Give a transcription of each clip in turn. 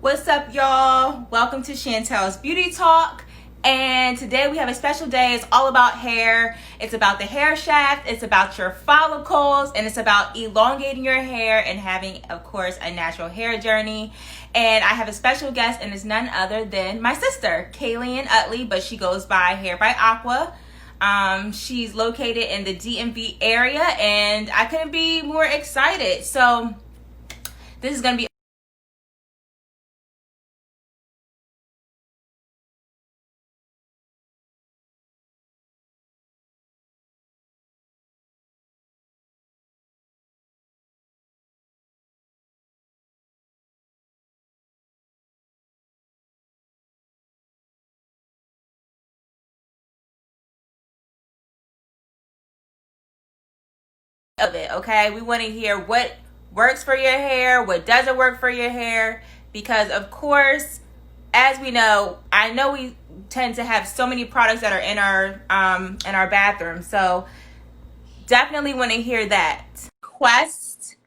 What's up, y'all? Welcome to Chantel's Beauty Talk. And today we have a special day. It's all about hair. It's about the hair shaft. It's about your follicles. And it's about elongating your hair and having, of course, a natural hair journey. And I have a special guest, and it's none other than my sister, Kayleen Utley, but she goes by Hair by Aqua. She's located in the DMV area, and I couldn't be more excited. So this is going to be of it, okay? We want to hear what works for your hair, what doesn't work for your hair, because of course, as we know, I know we tend to have so many products that are in our bathroom, so definitely want to hear that. Quest.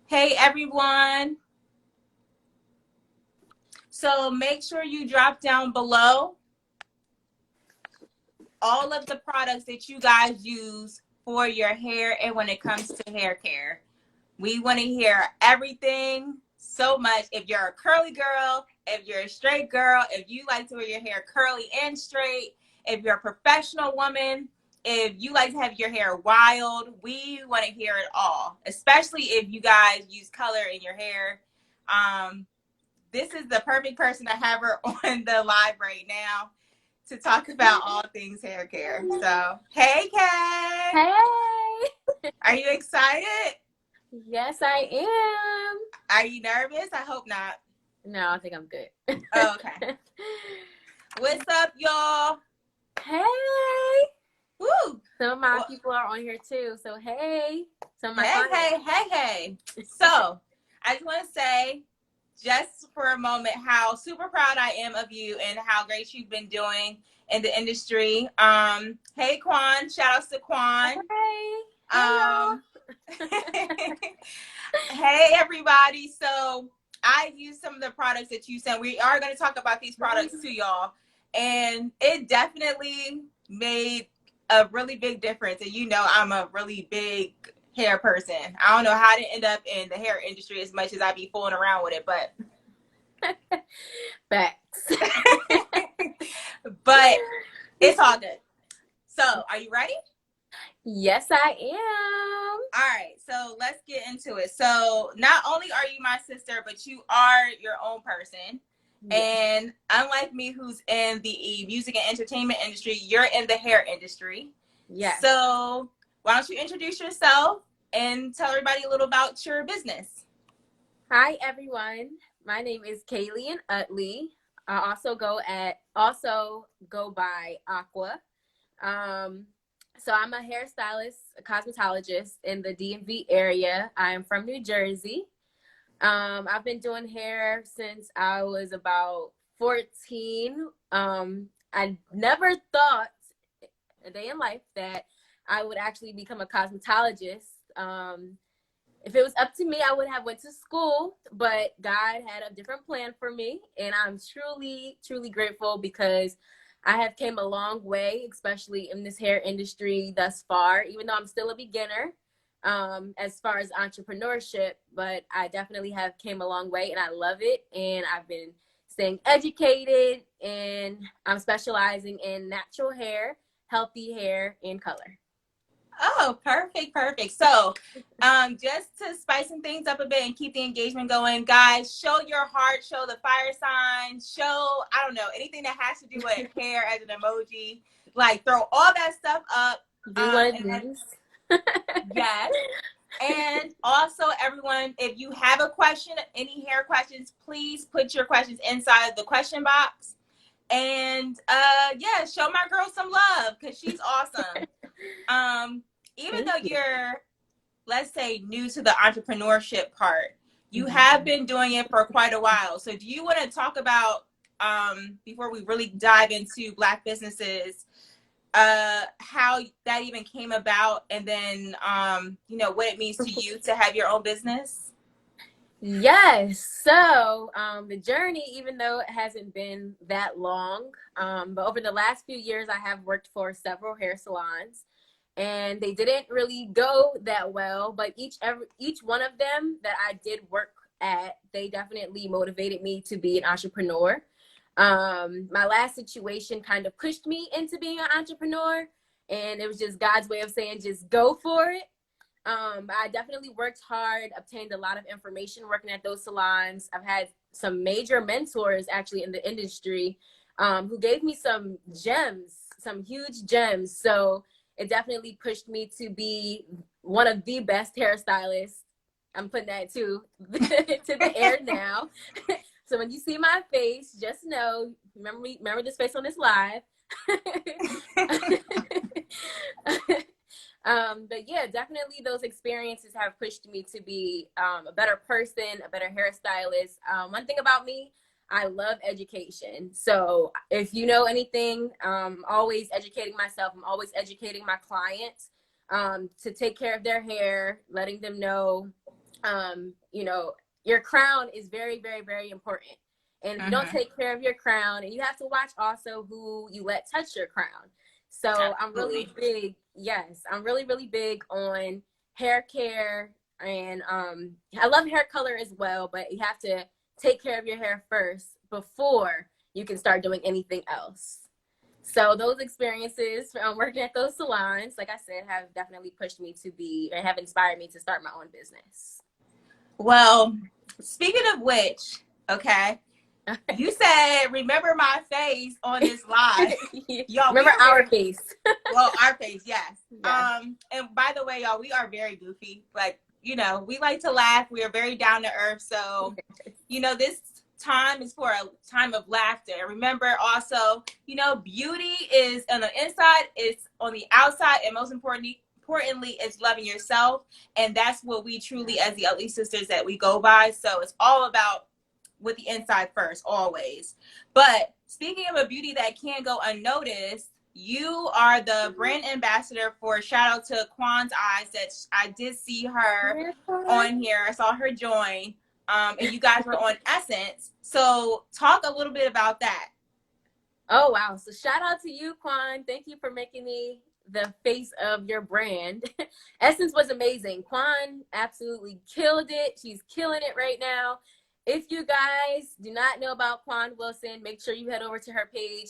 Hey everyone. So make sure you drop down below all of the products that you guys use for your hair and when it comes to hair care. We want to hear everything so much. If you're a curly girl, if you're a straight girl, if you like to wear your hair curly and straight, if you're a professional woman, if you like to have your hair wild, we want to hear it all, especially if you guys use color in your hair. This is the perfect person to have her on the live right now to talk about all things hair care. So, hey, Kay. Hey! Are you excited? Yes, I am. Are you nervous? I hope not. No, I think I'm good. Oh, okay. What's up, y'all? Hey! Woo! Some of my people are on here too, so hey. Some of my Hey. So, I just want to say, just for a moment, how super proud I am of you and how great you've been doing in the industry. Hey, Quan. Shout outs to Quan. Hey. Hey, everybody. So I used some of the products that you sent. We are going to talk about these products too, y'all. And it definitely made a really big difference. And you know, I'm a really big hair person. I don't know how to end up in the hair industry as much as I be fooling around with it, but Facts. but it's all good. So are you ready? Yes, I am. All right, so let's get into it. So not only are you my sister, but you are your own person. Yes. And unlike me, who's in the music and entertainment industry, you're in the hair industry. Yes. So why don't you introduce yourself and tell everybody a little about your business? Hi, everyone. My name is Kayleen Utley. I also go by Aqua. So I'm a hairstylist, a cosmetologist in the DMV area. I'm from New Jersey. I've been doing hair since I was about 14. I never thought a day in life that I would actually become a cosmetologist. If it was up to me, I would have went to school, but God had a different plan for me. And I'm truly, truly grateful because I have came a long way, especially in this hair industry thus far, even though I'm still a beginner as far as entrepreneurship, but I definitely have came a long way and I love it. And I've been staying educated and I'm specializing in natural hair, healthy hair, and color. Oh, perfect. So, just to spice things up a bit and keep the engagement going, guys, show your heart, show the fire sign, show, I don't know, anything that has to do with hair as an emoji. Like, throw all that stuff up. Do one of these. Yes. And also, everyone, if you have a question, any hair questions, please put your questions inside the question box. And yeah, show my girl some love because she's awesome. Even though you're, let's say, new to the entrepreneurship part, you have been doing it for quite a while. So do you want to talk about, before we really dive into Black businesses, how that even came about, and then, you know, what it means to you to have your own business? Yes. So the journey, even though it hasn't been that long, but over the last few years, I have worked for several hair salons, and they didn't really go that well. But each one of them that I did work at, they definitely motivated me to be an entrepreneur. My last situation kind of pushed me into being an entrepreneur, and it was just God's way of saying, just go for it. I definitely worked hard, obtained a lot of information working at those salons. I've had some major mentors actually in the industry who gave me some gems, some huge gems. So it definitely pushed me to be one of the best hairstylists. I'm putting that to the air now. So when you see my face, just know, remember this face on this live. But yeah, definitely those experiences have pushed me to be a better person, a better hairstylist. One thing about me, I love education. So if you know anything, always educating myself. I'm always educating my clients to take care of their hair, letting them know, your crown is very, very, very important. And if you don't take care of your crown, and you have to watch also who you let touch your crown. So I'm really big. Yes, I'm really, really big on hair care, and I love hair color as well, but you have to take care of your hair first before you can start doing anything else. So those experiences from working at those salons, like I said, have definitely pushed me to be, and have inspired me to start my own business. Well, speaking of which, okay, you said, remember my face on this live. Y'all, remember our face. Well, our face, yes. Yes. And by the way, y'all, we are very goofy. Like, we like to laugh. We are very down to earth. So, this time is for a time of laughter. Remember also, beauty is on the inside, it's on the outside, and most importantly, it's loving yourself. And that's what we truly, as the Ugly Sisters, that we go by. So it's all about with the inside first, always. But speaking of a beauty that can't go unnoticed, you are the brand ambassador for, shout out to Quan's Eyes, that I did see her on here. I saw her join. And you guys were on Essence. So talk a little bit about that. Oh, wow. So shout out to you, Quan. Thank you for making me the face of your brand. Essence was amazing. Quan absolutely killed it. She's killing it right now. If you guys do not know about Quan Wilson, make sure you head over to her page.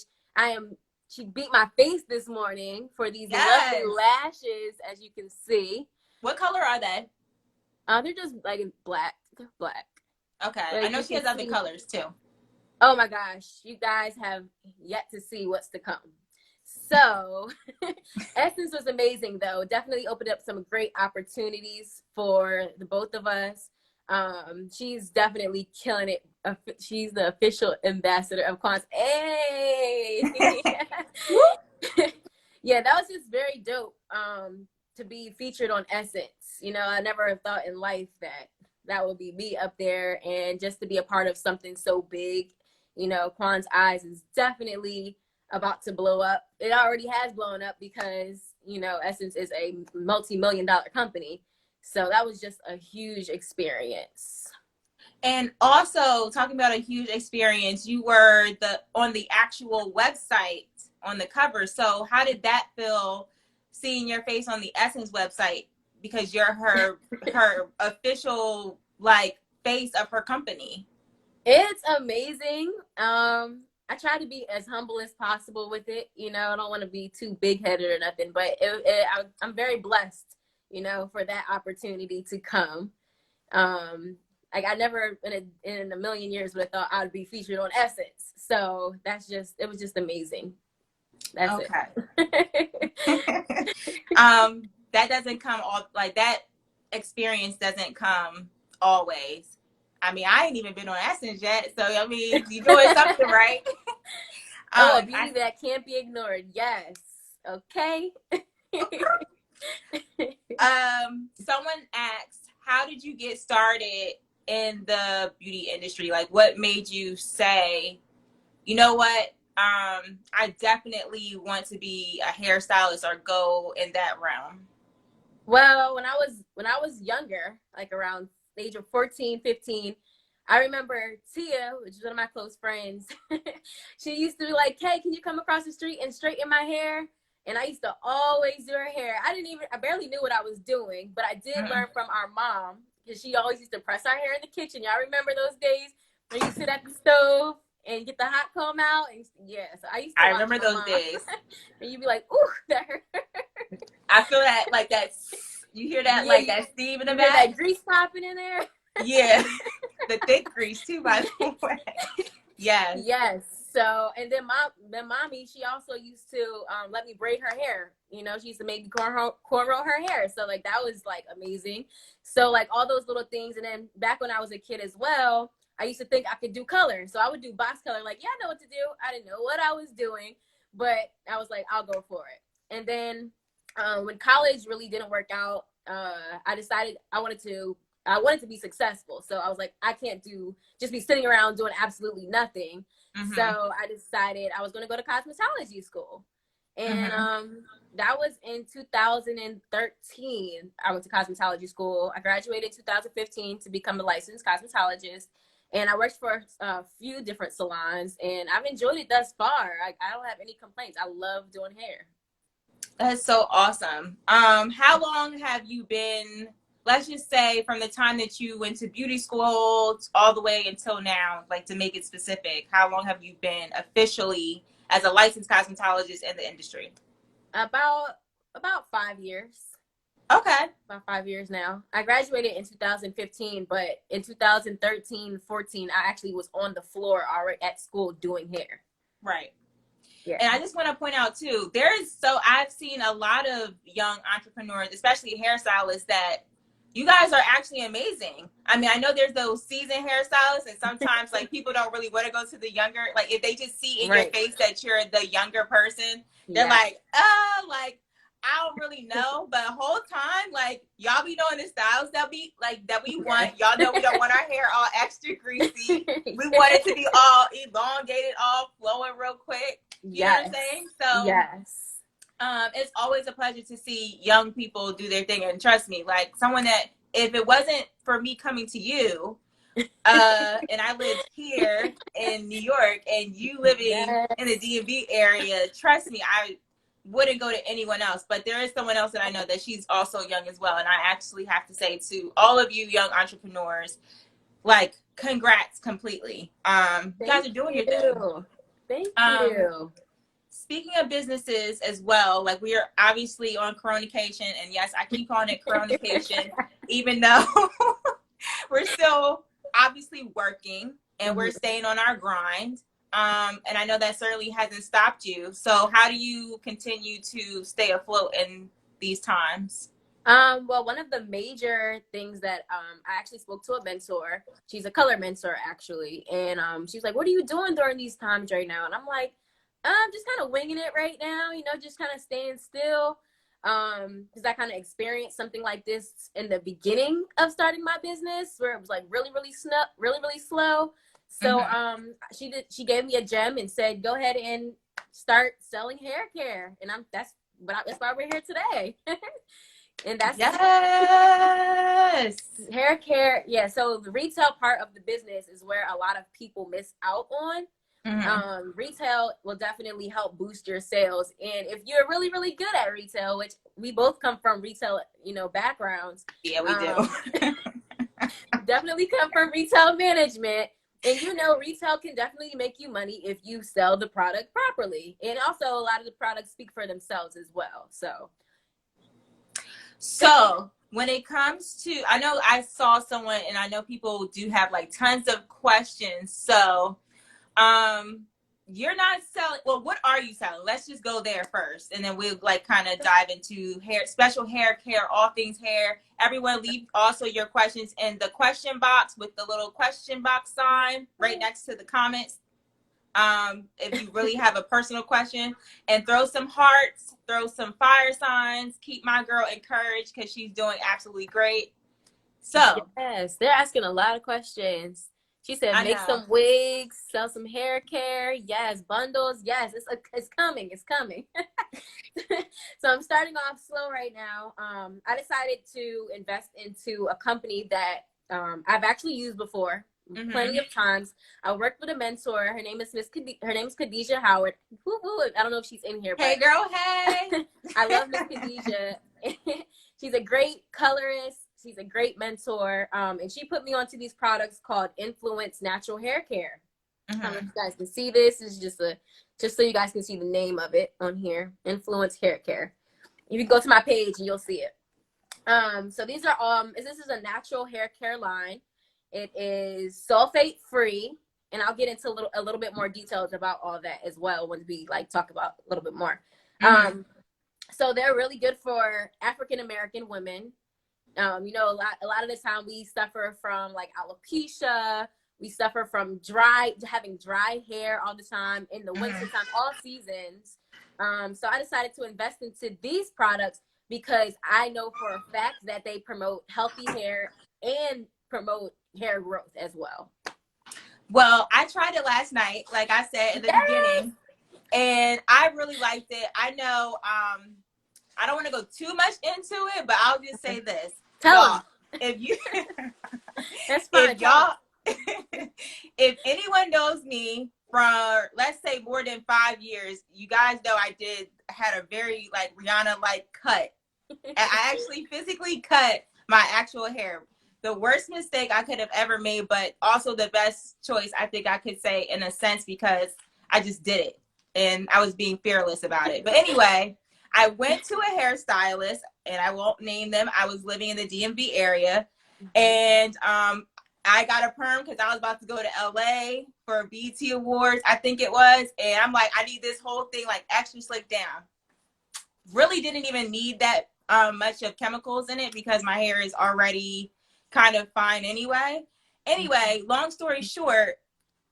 She beat my face this morning for these lovely lashes, as you can see. What color are they? They're just like black. They're black. Okay. I know she has other colors too. Oh my gosh, you guys have yet to see what's to come. So Essence was amazing though. Definitely opened up some great opportunities for the both of us. She's definitely killing it. She's the official ambassador of Quants. Hey! Yeah, that was just very dope to be featured on Essence. I never thought in life that would be me up there, and just to be a part of something so big. Quan's Eyes is definitely about to blow up. It already has blown up because, Essence is a multi-million-dollar company. So that was just a huge experience. And also, talking about a huge experience, you were on the actual website on the cover. So how did that feel, seeing your face on the Essence website? Because you're her official face of her company. It's amazing. I try to be as humble as possible with it. I don't want to be too big-headed or nothing, but I'm very blessed, for that opportunity to come. I never in a million years would have thought I'd be featured on Essence. So it was just amazing. That's it. That doesn't come that experience doesn't come always. I mean, I ain't even been on Essence yet, so I mean, you're doing something right. A beauty that can't be ignored. Yes. Okay. Someone asked, how did you get started in the beauty industry? Like, what made you say, you know what? I definitely want to be a hairstylist or go in that realm. Well, when I was younger, like around the age of 14, 15, I remember Tia, which is one of my close friends, she used to be like, "Hey, can you come across the street and straighten my hair?" And I used to always do her hair. I barely knew what I was doing, but I did learn from our mom because she always used to press our hair in the kitchen. Y'all remember those days where you sit at the stove and get the hot comb out? And yeah, so I used to I watch remember my those mom. days. And you'd be like, "Ooh, that hurt." I feel that, like, that, you hear that, Yeah, like, that steam in the you hear back? that grease popping in there? Yeah. The thick grease, too, by the way. Yes. Yes. So, and then mommy, she also used to let me braid her hair. You know, she used to make me cornrow her hair. So like that was like amazing. So like all those little things. And then back when I was a kid as well, I used to think I could do color. So I would do box color. Like, yeah, I know what to do. I didn't know what I was doing, but I was like, I'll go for it. And then when college really didn't work out, I decided I wanted to be successful. So I was like, I can't just be sitting around doing absolutely nothing. So I decided I was going to go to cosmetology school. And that was in 2013. I went to cosmetology school. I graduated in 2015 to become a licensed cosmetologist. And I worked for a few different salons, and I've enjoyed it thus far. I don't have any complaints. I love doing hair. That's so awesome. How long have you been, let's just say from the time that you went to beauty school all the way until now, like to make it specific, how long have you been officially as a licensed cosmetologist in the industry? About 5 years. Okay. About 5 years now. I graduated in 2015, but in 2013, 14, I actually was on the floor already at school doing hair. Right. Yeah. And I just want to point out too, I've seen a lot of young entrepreneurs, especially hairstylists, that you guys are actually amazing. I mean, I know there's those seasoned hairstylists, and sometimes like people don't really want to go to the younger, like if they just see in your face that you're the younger person, they're like, oh, like I don't really know. But the whole time, like y'all be doing the styles that we want. Y'all know we don't want our hair all extra greasy. We want it to be all elongated, all flowing real quick. You know what I'm saying? So yes. It's always a pleasure to see young people do their thing. And trust me, like someone that if it wasn't for me coming to you, and I lived here in New York and you living in the DMV area, trust me, I wouldn't go to anyone else. But there is someone else that I know that she's also young as well. And I actually have to say to all of you young entrepreneurs, like, congrats completely. You guys are doing your thing. Thank you. Speaking of businesses as well, like we are obviously on Coronication, and yes, I keep calling it Coronication, even though we're still obviously working and we're staying on our grind. And I know that certainly hasn't stopped you. So how do you continue to stay afloat in these times? Well, one of the major things that I actually spoke to a mentor. She's a color mentor actually, and she was like, "What are you doing during these times right now?" And I'm like, "I'm just kind of winging it right now, you know, just kind of staying still." Because I kind of experienced something like this in the beginning of starting my business, where it was like really, really slow. So she gave me a gem and said, "Go ahead and start selling hair care," and that's why we're here today. And that's hair care. Yeah. So the retail part of the business is where a lot of people miss out on. Retail will definitely help boost your sales. And if you're really, really good at retail, which we both come from retail, backgrounds. Yeah, we do. Definitely come from retail management. And retail can definitely make you money if you sell the product properly. And also a lot of the products speak for themselves as well. So when it comes to, I know I saw someone, and I know people do have like tons of questions. So, you're not selling, well, what are you selling? Let's just go there first. And then we'll like kind of dive into hair, special hair care, all things hair. Everyone leave also your questions in the question box with the little question box sign right next to the comments. If you really have a personal question, and throw some hearts, throw some fire signs, keep my girl encouraged because she's doing absolutely great. So yes, they're asking a lot of questions. She said, make some wigs, sell some hair care. Yes, bundles. Yes, it's coming. It's coming. So I'm starting off slow right now. I decided to invest into a company that I've actually used before plenty of times. I worked with a mentor. Her name is her name's Khadijah Howard. Woo-woo. I don't know if she's in here, but hey girl, hey. I love Miss Khadijah. She's a great colorist. She's a great mentor. And she put me onto these products called Influance Natural Hair Care. I don't know if you guys can see this. This is just so you guys can see the name of it on here. Influence Hair Care. You can go to my page and you'll see it. So these are this is a natural hair care line. It is sulfate free, and I'll get into a little bit more details about all that as well when we like talk about a little bit more. So they're really good for African American women. You know, a lot of the time we suffer from like alopecia. We suffer from having dry hair all the time in the wintertime, all seasons. So I decided to invest into these products because I know for a fact that they promote healthy hair and promote hair growth as well. Well, I tried it last night, like I said in the beginning, and I really liked it. I know I don't want to go too much into it, but I'll just say this. Tell them. If you That's fine. If y'all if anyone knows me for, let's say, more than 5 years, you guys know I had a very like Rihanna like cut. And I actually physically cut my actual hair. The worst mistake I could have ever made, but also the best choice I think I could say in a sense, because I just did it and I was being fearless about it. But anyway, I went to a hairstylist, and I won't name them. I was living in the DMV area, and I got a perm because I was about to go to LA for BET Awards, I think it was. And I'm like, I need this whole thing like extra slick down. Really didn't even need that much of chemicals in it because my hair is already kind of fine anyway. Anyway, long story short,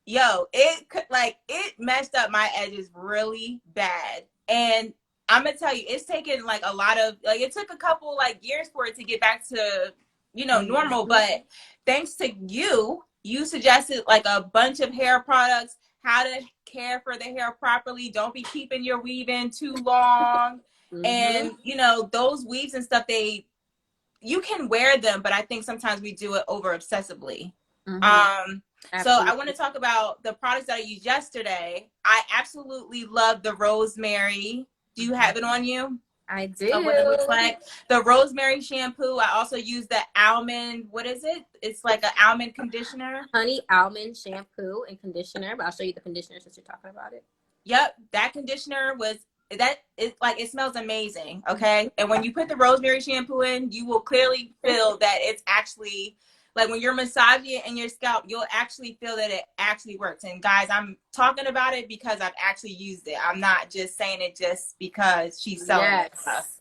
it messed up my edges really bad. And I'm gonna tell you, it's taken like a lot of, like, it took a couple like years for it to get back to, you know, normal. But thanks to you suggested like a bunch of hair products, how to care for the hair properly. Don't be keeping your weave in too long. And you know, those weaves and stuff, you can wear them, but I think sometimes we do it over obsessively. So I want to talk about the products that I used yesterday. I absolutely love the Rosemary. Do you have it on you? I do. What it looks like. The Rosemary shampoo. I also use the almond. What is it? It's like an almond conditioner. Honey almond shampoo and conditioner. But I'll show you the conditioner since you're talking about it. Yep, that conditioner it smells amazing. Okay, and when you put the Rosemary shampoo in, you will clearly feel that it's actually, like, when you're massaging it in your scalp, you'll actually feel that it actually works. And guys, I'm talking about it because I've actually used it. I'm not just saying it just because she's selling it stuff.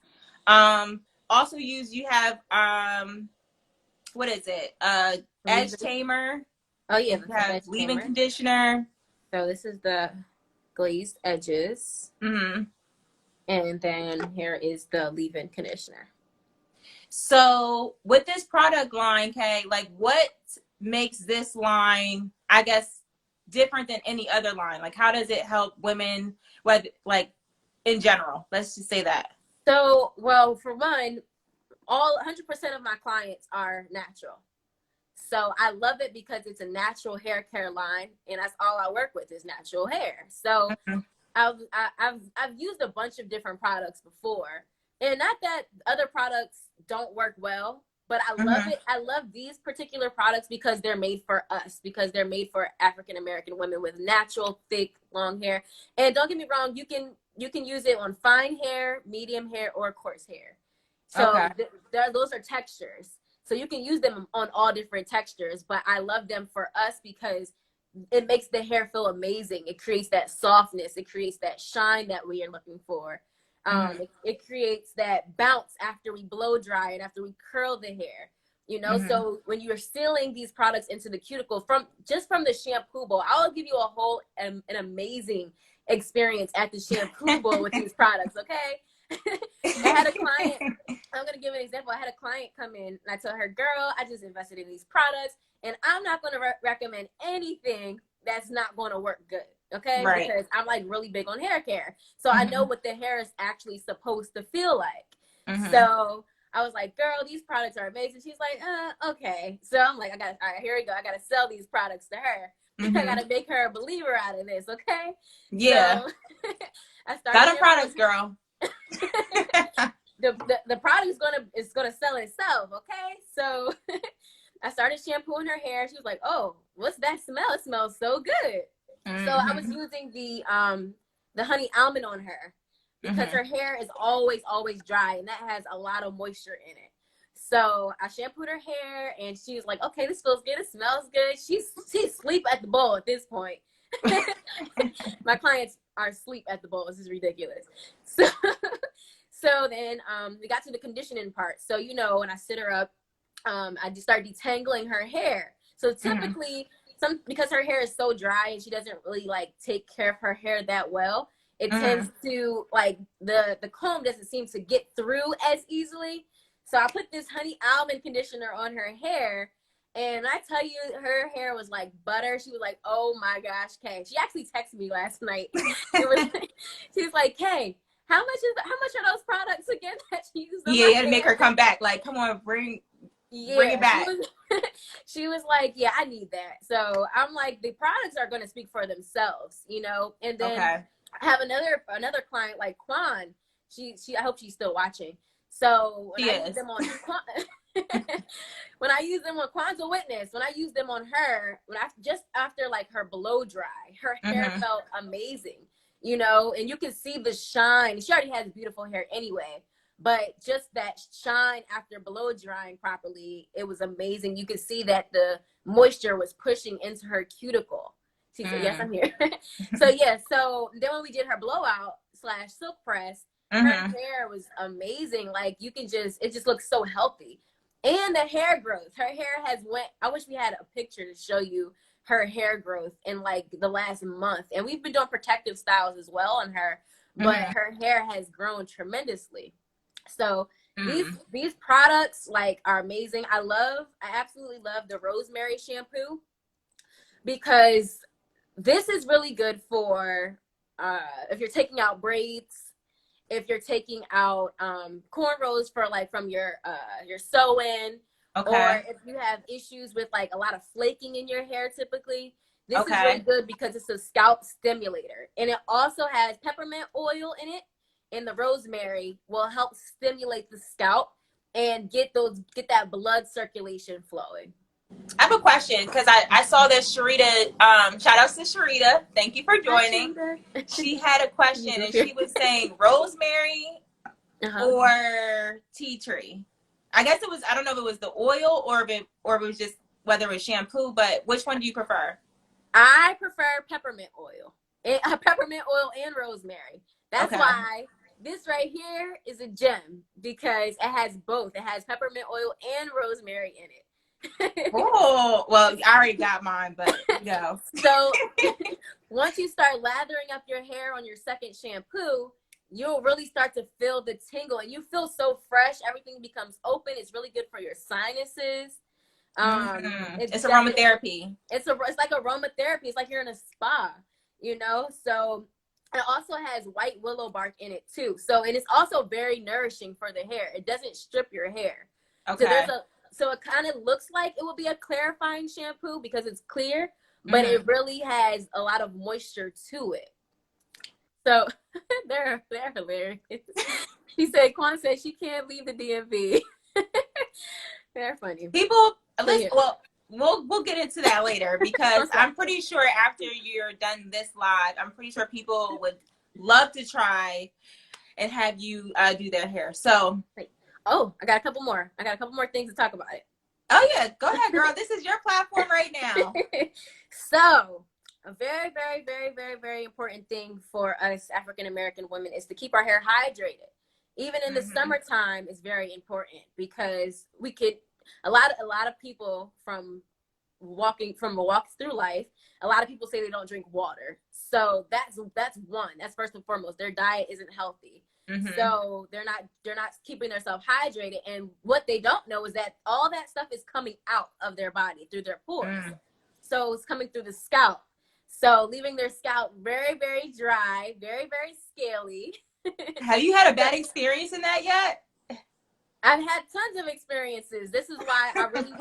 Also you have, what is it? Edge tamer. Oh yeah. You have leave-in conditioner. So this is the glazed edges. And then here is the leave-in conditioner. So with this product line, Kay, like, what makes this line, I guess, different than any other line? Like, how does it help women, whether, like, in general? Let's just say that. So, well, for one, 100% of my clients are natural. So I love it because it's a natural hair care line, and that's all I work with is natural hair. So I've used a bunch of different products before. And not that other products don't work well, but I love it. I love these particular products because they're made for us, because they're made for African American women with natural, thick, long hair. And don't get me wrong, you can use it on fine hair, medium hair, or coarse hair. So those are textures. So you can use them on all different textures, but I love them for us because it makes the hair feel amazing. It creates that softness. It creates that shine that we are looking for. It creates that bounce after we blow dry and after we curl the hair, you know. So when you're sealing these products into the cuticle from the shampoo bowl, I'll give you a whole an amazing experience at the shampoo bowl with these products. Okay. I had a client, I'm going to give an example. I had a client come in and I told her, girl, I just invested in these products and I'm not going to recommend anything that's not going to work good. Okay. Right. Because I'm like really big on hair care. So I know what the hair is actually supposed to feel like. So I was like, girl, these products are amazing. She's like, okay. So I'm like, all right, here we go. I got to sell these products to her. I got to make her a believer out of this. Okay. Yeah. So I started Got them products, girl. the product is gonna sell itself. Okay. So I started shampooing her hair. She was like, oh, what's that smell? It smells so good. So I was using the honey almond on her because her hair is always dry, and that has a lot of moisture in it. So I shampooed her hair, and she was like, okay, this feels good. It smells good. She's asleep at the bowl at this point. My clients are asleep at the bowl. This is ridiculous. So then we got to the conditioning part. So, you know, when I sit her up, I just start detangling her hair. So typically, because her hair is so dry and she doesn't really like take care of her hair that well, it tends to like the comb doesn't seem to get through as easily. So I put this honey almond conditioner on her hair, and I tell you, her hair was like butter. She was like, "Oh my gosh, Kay!" She actually texted me last night. She was like, "Kay, how much are those products again that you use?" Yeah, you had to make her come back. Like, come on, bring it back. She was like, yeah, I need that. So I'm like, the products are going to speak for themselves, you know. And then I have another client like Quan. She I hope she's still watching. So when I use them on when I use them on Quan's a witness, when I use them on her, just after like her blow dry, her hair felt amazing, you know, and you can see the shine. She already has beautiful hair anyway. But just that shine after blow drying properly, it was amazing. You could see that the moisture was pushing into her cuticle. She said, yes, I'm here. So then when we did her blowout / silk press, her hair was amazing. Like it just looks so healthy. And the hair growth, her hair I wish we had a picture to show you her hair growth in like the last month. And we've been doing protective styles as well on her, but her hair has grown tremendously. So these products like are amazing. I absolutely love the Rosemary Shampoo because this is really good for if you're taking out braids, if you're taking out cornrows for like from your sew-in, or if you have issues with like a lot of flaking in your hair typically. This is really good because it's a scalp stimulator, and it also has peppermint oil in it. And the rosemary will help stimulate the scalp and get that blood circulation flowing. I have a question because I saw that Sharita, shout outs to Sharita. Thank you for joining. She had a question and she was saying rosemary or tea tree. I guess it was, I don't know if it was the oil or if it was just whether it was shampoo, but which one do you prefer? I prefer peppermint oil. Peppermint oil and rosemary. That's why this right here is a gem because it has both. It has peppermint oil and rosemary in it. Oh, well, I already got mine, but no. So once you start lathering up your hair on your second shampoo, you'll really start to feel the tingle and you feel so fresh. Everything becomes open. It's really good for your sinuses. It's aromatherapy. It's like aromatherapy. It's like you're in a spa, you know? So it also has white willow bark in it too. So, and it's also very nourishing for the hair. It doesn't strip your hair. Okay. So it kind of looks like it will be a clarifying shampoo because it's clear, but it really has a lot of moisture to it. So they're hilarious. She said, Quan said she can't leave the DMV. They're funny. People, well, we'll get into that later because I'm pretty sure after you're done this live, I'm pretty sure people would love to try and have you do their hair. So, I got a couple more things to talk about it. Oh yeah, go ahead, girl. This is your platform right now. So, a very, very, very, very, very important thing for us African American women is to keep our hair hydrated. Even in the summertime is very important because we could a lot of people from walks through life, a lot of people say they don't drink water. So that's one. That's first and foremost. Their diet isn't healthy. So they're not keeping themselves hydrated. And what they don't know is that all that stuff is coming out of their body through their pores. So it's coming through the scalp. So leaving their scalp very, very dry, very, very scaly. Have you had a bad experience in that yet? I've had tons of experiences. This is why I really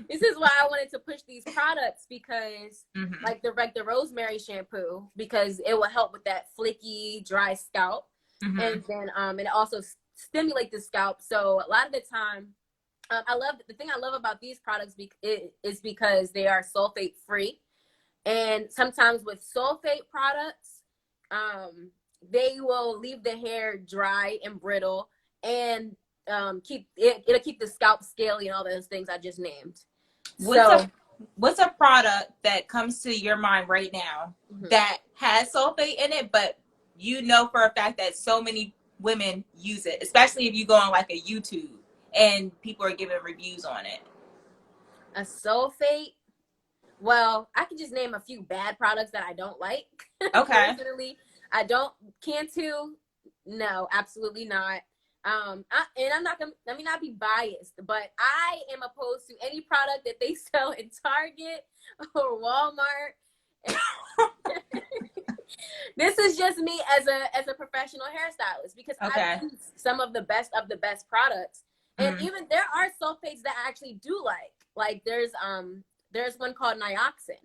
this is why I wanted to push these products, because Mm-hmm. like the Rosemary Shampoo, because it will help with that flaky, dry scalp. Mm-hmm. And then it also stimulate the scalp. So a lot of the time, I love the thing I love about these products is because they are sulfate free. And sometimes with sulfate products, they will leave the hair dry and brittle, and it'll keep the scalp scaly and all those things I just named. What's So a what's a product that comes to your mind right now that has sulfate in it, but you know for a fact that so many women use it, especially if you go on like a YouTube and people are giving reviews on it? a sulfate. Well, I can just name a few bad products that I don't like. Okay. Personally, I don't. Cantu, no, absolutely not. And I'm not gonna. Let me not be biased, but I am opposed to any product that they sell in Target or Walmart. This is just me as a professional hairstylist, because I've Okay. used some of the best products, and Mm-hmm. even there are sulfates that I actually do like. Like there's one called Nioxin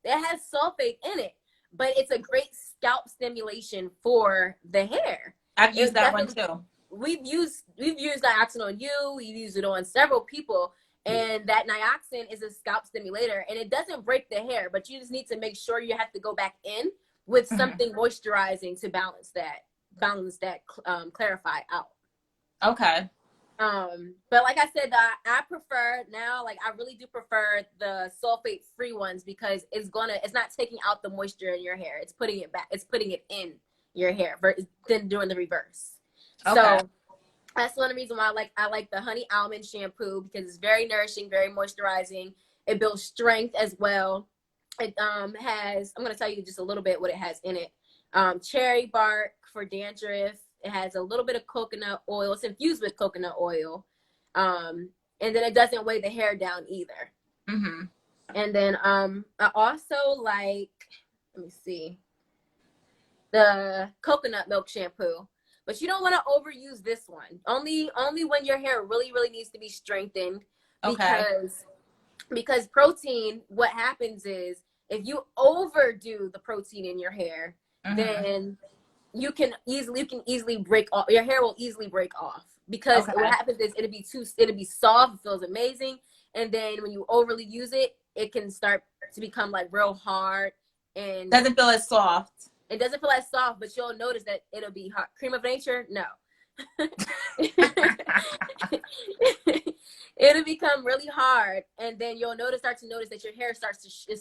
that has sulfate in it, but it's a great scalp stimulation for the hair. I've used It that one definitely too. we've used Nioxin on you. We've used it on several people, and that Nioxin is a scalp stimulator, and it doesn't break the hair, but you just need to make sure you have to go back in with Mm-hmm. something moisturizing to balance that clarify out. Okay. But like I said, I prefer now, like I really do prefer the sulfate free ones, because it's not taking out the moisture in your hair. It's putting it back. It's putting it in your hair, then doing the reverse. Okay. So that's one of the reasons why I like the honey almond shampoo, because it's very nourishing, very moisturizing. It builds strength as well. It has, I'm gonna tell you just a little bit what it has in it. Cherry bark for dandruff. It has a little bit of coconut oil. It's infused with coconut oil. And then it doesn't weigh the hair down either. Mm-hmm. And then I also like, let me see, the coconut milk shampoo. But you don't want to overuse this one. Only when your hair really, really needs to be strengthened, Okay. because protein, what happens is if you overdo the protein in your hair, Mm-hmm. then you can easily break off. Your hair will easily break off, because what Okay. happens is it'll be soft, it feels amazing, and then when you overly use it, it can start to become like real hard, and Doesn't feel as soft. it doesn't feel as soft, but you'll notice that it'll be hot. Cream of nature, no. It'll become really hard, and then you'll start to notice that your hair is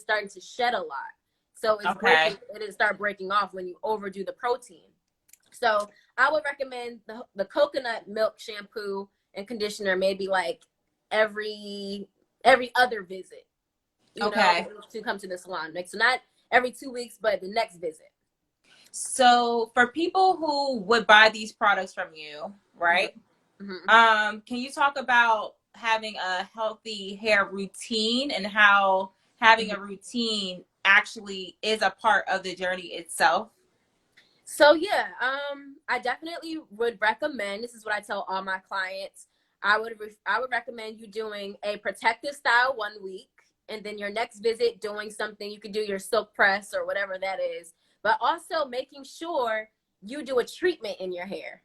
starting to shed a lot. So Okay. it'll start breaking off when you overdo the protein. So I would recommend the coconut milk shampoo and conditioner maybe like every other visit, Okay. to come to the salon. Like, so not every 2 weeks, but the next visit. So for people who would buy these products from you, right? Mm-hmm. Mm-hmm. Can you talk about having a healthy hair routine and how having Mm-hmm. a routine actually is a part of the journey itself? So yeah, I definitely would recommend. This is what I tell all my clients. I would recommend you doing a protective style 1 week, and then your next visit doing something. You could do your silk press or whatever that is, but also making sure you do a treatment in your hair.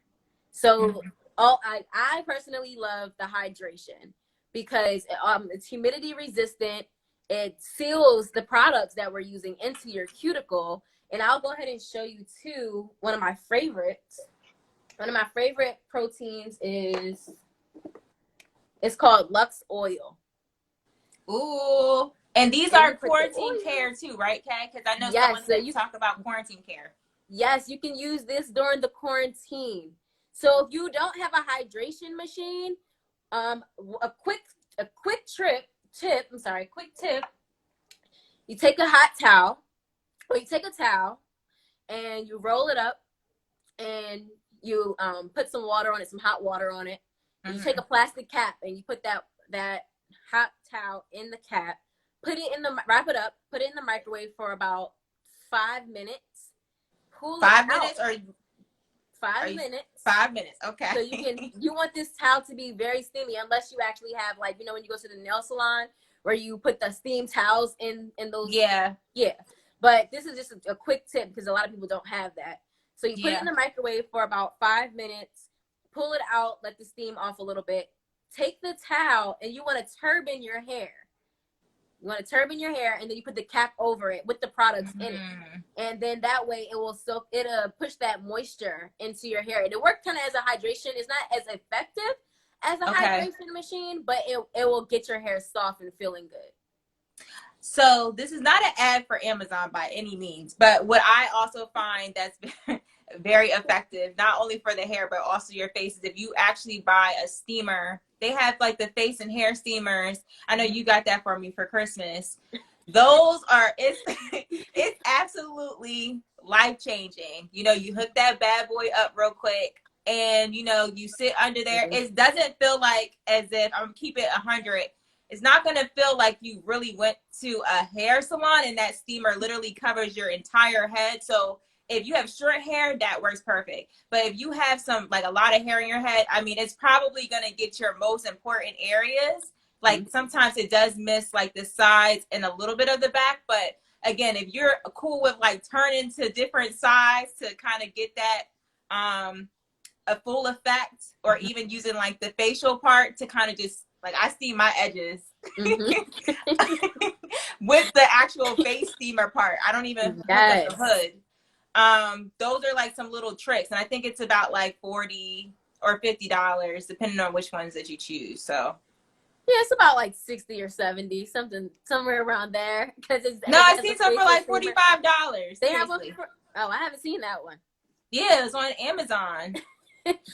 So Mm-hmm. I personally love the hydration, because it's humidity resistant. It seals the products that we're using into your cuticle, and I'll go ahead and show you too. One of my favorites. One of my favorite proteins is, it's called Luxe Oil. Ooh. And these And are you put the quarantine oil. care too, right, Kay? Because I know Yes, someone so said talk about quarantine care. yes, you can use this during the quarantine. So if you don't have a hydration machine, um, a quick a quick trip tip. I'm sorry, quick tip. You take a hot towel, or you take a towel and you roll it up, and you put some water on it, some hot water on it. And you take Mm-hmm. a plastic cap and you put that hot towel in the cap. Wrap it up. Put it in the microwave for about 5 minutes. Pull it Five out. minutes or 5 minutes. 5 minutes, okay. So you want this towel to be very steamy, unless you actually have, like, when you go to the nail salon where you put the steam towels in those. Yeah. But this is just a quick tip because a lot of people don't have that. So you put it in the microwave for about 5 minutes, pull it out, let the steam off a little bit. Take the towel and you want to turban your hair. You want to turban your hair, and then you put the cap over it with the products in it. And then that way it will soak, it'll push that moisture into your hair. It'll work kind of as a hydration. It's not as effective as a hydration machine, but it will get your hair soft and feeling good. So this is not an ad for Amazon by any means, but what I also find that's very effective, not only for the hair, but also your face, is if you actually buy a steamer. They have like the face and hair steamers. I know you got that for me for Christmas. Those are, it's absolutely life-changing. You know, you hook that bad boy up real quick, and you know, you sit under there. It doesn't feel like, as if I'm keeping it 100. It's not going to feel like you really went to a hair salon, and that steamer literally covers your entire head. So if you have short hair, that works perfect. But if you have a lot of hair in your head, I mean, it's probably going to get your most important areas. Like sometimes it does miss like the sides and a little bit of the back. But again, if you're cool with like turning to different sides to kind of get that a full effect, or even using like the facial part to kind of just, like, I see my edges with the actual face steamer part. I don't even hook up the hood. Those are like some little tricks, and I think it's about like $40 or $50 depending on which ones that you choose. So yeah, it's about like 60 or 70, somewhere around there. I've seen some for like $45. They have one for, I haven't seen that one. Yeah, it's on Amazon.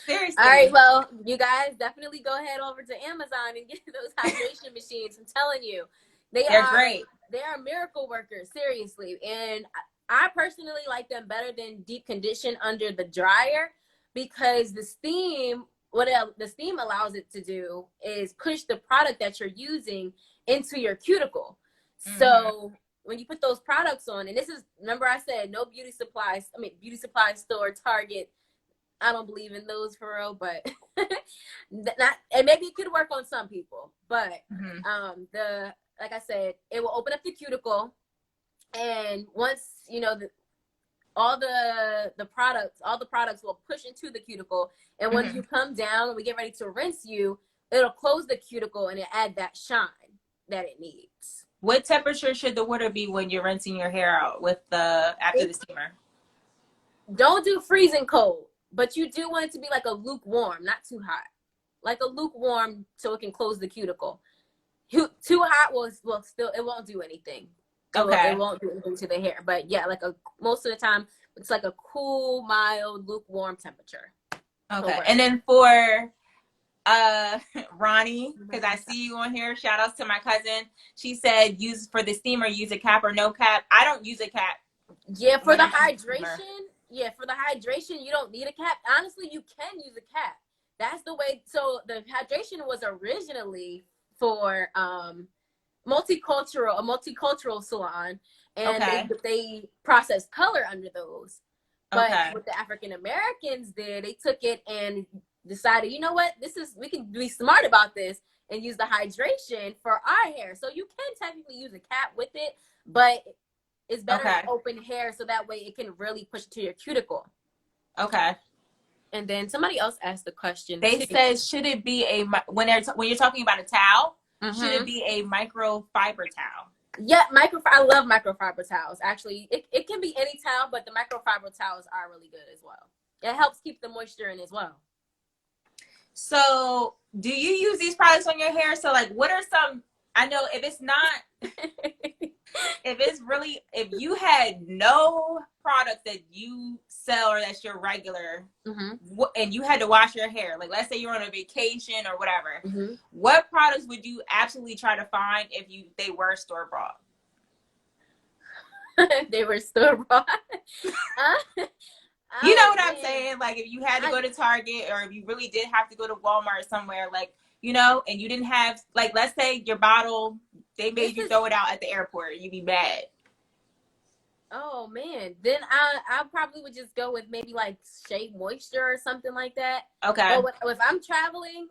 Seriously. All right, well, you guys definitely go ahead over to Amazon and get those hydration machines. I'm telling you, they're great. They are miracle workers, seriously. And I personally like them better than deep condition under the dryer, because the steam allows it to do is push the product that you're using into your cuticle. So when you put those products on, and this is, remember I said no beauty supply store, Target, I don't believe in those for real, but and maybe it could work on some people, but like I said, it will open up the cuticle, and once all the products will push into the cuticle, and when you come down and we get ready to rinse you, it'll close the cuticle and it add that shine that it needs. What temperature should the water be when you're rinsing your hair out after the steamer? Don't do freezing cold. But you do want it to be like a lukewarm, not too hot. Like a lukewarm, so it can close the cuticle. Too hot will still, it won't do anything. It won't do anything to the hair. But yeah, most of the time, it's like a cool, mild, lukewarm temperature. Okay. And then for Ronnie, because I see you on here, shout outs to my cousin. She said for the steamer, use a cap or no cap. I don't use a cap. Yeah, for the hydration. Yeah, for the hydration, you don't need a cap. Honestly, you can use a cap. That's the way. So the hydration was originally for a multicultural salon, and they processed color under those. But what the African Americans did, they took it and decided, you know what, we can be smart about this and use the hydration for our hair. So you can technically use a cap with it, but it's better to open hair, so that way it can really push to your cuticle. Okay. And then somebody else asked the question. They said, should it be when you're talking about a towel, should it be a microfiber towel? Yeah, I love microfiber towels. Actually, it can be any towel, but the microfiber towels are really good as well. It helps keep the moisture in as well. So, do you use these products on your hair? So, like, what are some? I know if it's not. If you had no product that you sell or that's your regular, and you had to wash your hair, like let's say you're on a vacation or whatever, what products would you absolutely try to find if they were store bought? They were store bought. You know what I'm saying? Like if you had to go to Target, or if you really did have to go to Walmart somewhere, like, and you didn't have, like, let's say your bottle, they made you throw it out at the airport, you'd be mad. Oh man, then I probably would just go with maybe like Shea Moisture or something like that. Okay. But if I'm traveling,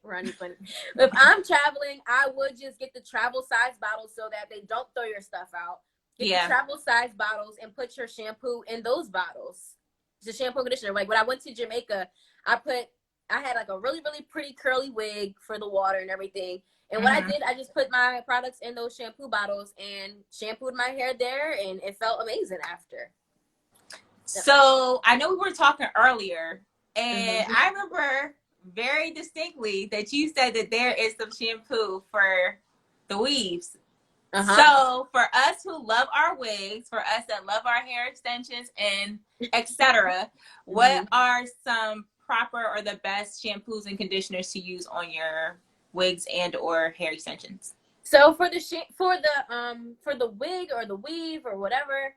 Ronnie funny. If I'm traveling, I would just get the travel size bottles so that they don't throw your stuff out. Get the Yeah. travel size bottles and put your shampoo in those bottles. The shampoo and conditioner. Like when I went to Jamaica, I had like a really really pretty curly wig for the water and everything. And what I did, I just put my products in those shampoo bottles and shampooed my hair there, and it felt amazing after. So I know we were talking earlier, and I remember very distinctly that you said that there is some shampoo for the weaves. So for us who love our wigs, for us that love our hair extensions and etc., what are some proper or the best shampoos and conditioners to use on your wigs and or hair extensions? So for the wig or the weave or whatever,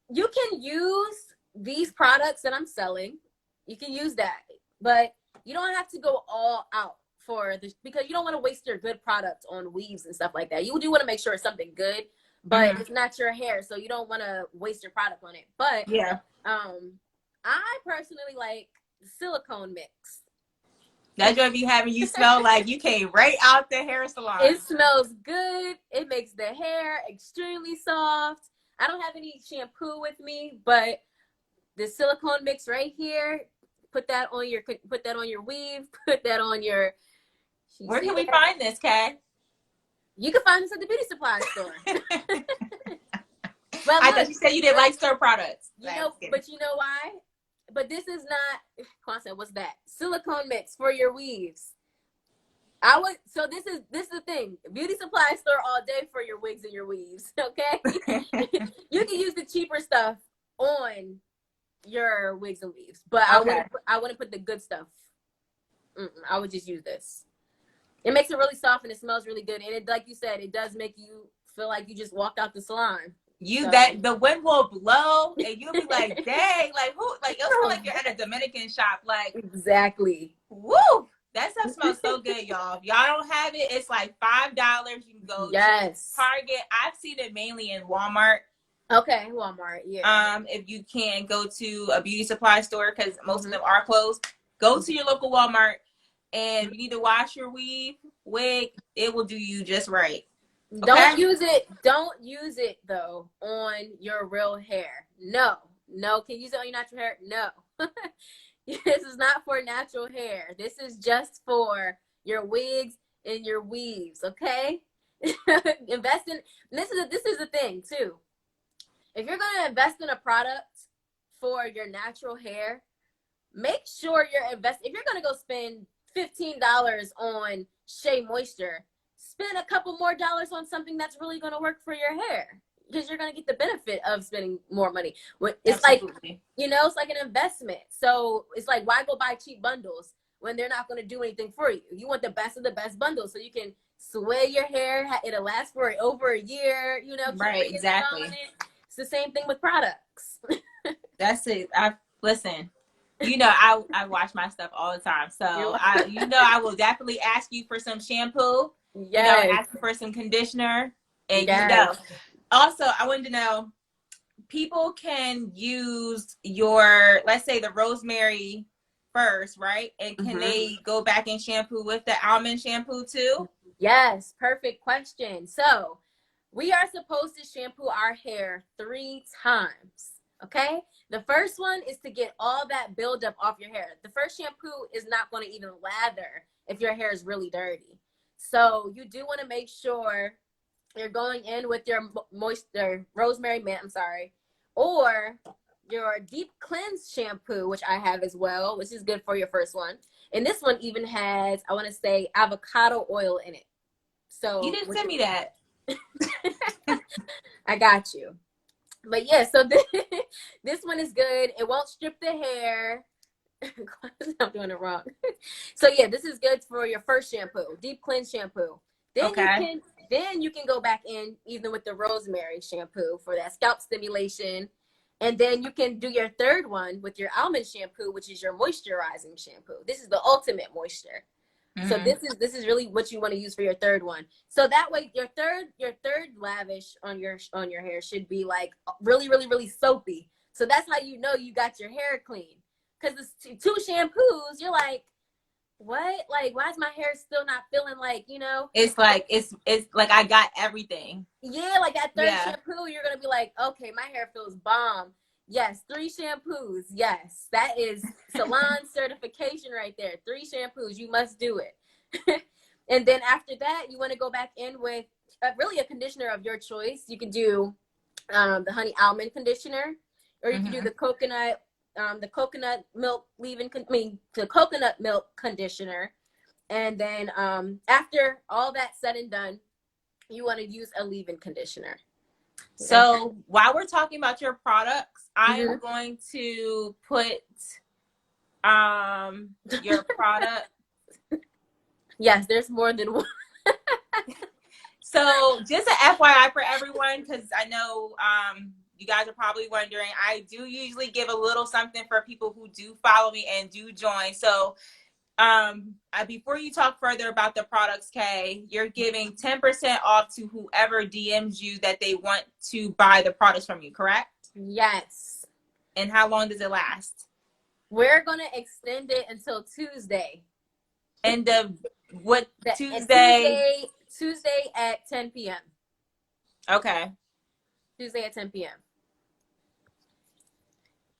you can use these products that I'm selling. You can use that, but you don't have to go all out for this because you don't want to waste your good product on weaves and stuff like that. You do want to make sure it's something good, but it's not your hair, so you don't want to waste your product on it. But yeah, I personally like the silicone mix. that joint be having you smell like you came right out the hair salon. It smells good. It makes the hair extremely soft. I don't have any shampoo with me, but the silicone mix right here, put that on your weave, put that on your. Where can we find this, Kay? You can find this at the beauty supply store. But I thought you said you didn't like store products. But you know why? But this is not. Concept. What's that? Silicone mix for your weaves. So this is the thing. Beauty supply store all day for your wigs and your weaves. Okay, you can use the cheaper stuff on your wigs and weaves, but I wouldn't put the good stuff. I would just use this. It makes it really soft and it smells really good, and it, like you said, it does make you feel like you just walked out the salon. That the wind will blow and you'll be like, dang, like who? Like it'll feel like you're at a Dominican shop. Like exactly. Woo! That stuff smells so good, y'all. If y'all don't have it, it's like $5. You can go to Target. I've seen it mainly in Walmart. Okay, Walmart, yeah. If you can go to a beauty supply store because most of them are closed, go to your local Walmart. And if you need to wash your wig, it will do you just right. Okay? Don't use it though on your real hair. No. Can you use it on your natural hair? No. This is not for natural hair. This is just for your wigs and your weaves, okay? Invest in this is the thing too. If you're gonna invest in a product for your natural hair, make sure if you're gonna go spend $15 on Shea Moisture, spend a couple more dollars on something that's really gonna work for your hair. Because you're gonna get the benefit of spending more money. It's Absolutely. It's like an investment. So it's like, why go buy cheap bundles when they're not gonna do anything for you? You want the best of the best bundles so you can sway your hair. It'll last for over a year. Right? Exactly. It's the same thing with products. That's it. Listen. I wash my stuff all the time, so I will definitely ask you for some shampoo. Ask you for some conditioner, and Also, I wanted to know, people can use let's say the rosemary first, right? And can they go back and shampoo with the almond shampoo too? Yes, perfect question. So we are supposed to shampoo our hair 3 times, okay? The first one is to get all that buildup off your hair. The first shampoo is not going to even lather if your hair is really dirty. So you do want to make sure you're going in with your rosemary or your deep cleanse shampoo, which I have as well, which is good for your first one. And this one even has, I want to say, avocado oil in it. So you didn't send me that. I got you. But yeah, so this one is good. It won't strip the hair. I'm doing it wrong. So yeah, this is good for your first shampoo, deep cleanse shampoo. Then you can go back in even with the rosemary shampoo for that scalp stimulation. And then you can do your third one with your almond shampoo, which is your moisturizing shampoo. This is the ultimate moisture. So Mm-hmm. this is really what you want to use for your third one. So that way your third lavish on your hair should be like really, really, really soapy. So that's how you know you got your hair clean. Because the two shampoos, you're like, what? Like, why is my hair still not feeling like, you know? It's like I got everything. Yeah, like that third Yeah. shampoo, you're gonna be like, okay, my hair feels bomb. Yes, 3 shampoos. Yes, that is salon certification right there. 3 shampoos, you must do it. And then after that, you want to go back in with really a conditioner of your choice. You can do the honey almond conditioner, or you can do Mm-hmm. the coconut milk the coconut milk conditioner. And then after all that's said and done, you want to use a leave-in conditioner. So while we're talking about your products, I am Mm-hmm. going to put your product. Yes, there's more than one. So just an FYI for everyone, because I know you guys are probably wondering, I do usually give a little something for people who do follow me and do join. So before you talk further about the products, Kay, you're giving 10% off to whoever DMs you that they want to buy the products from you, correct? Yes. And how long does it last? We're going to extend it until Tuesday. End of what, Tuesday? Tuesday at 10 p.m. Okay. Tuesday at 10 p.m.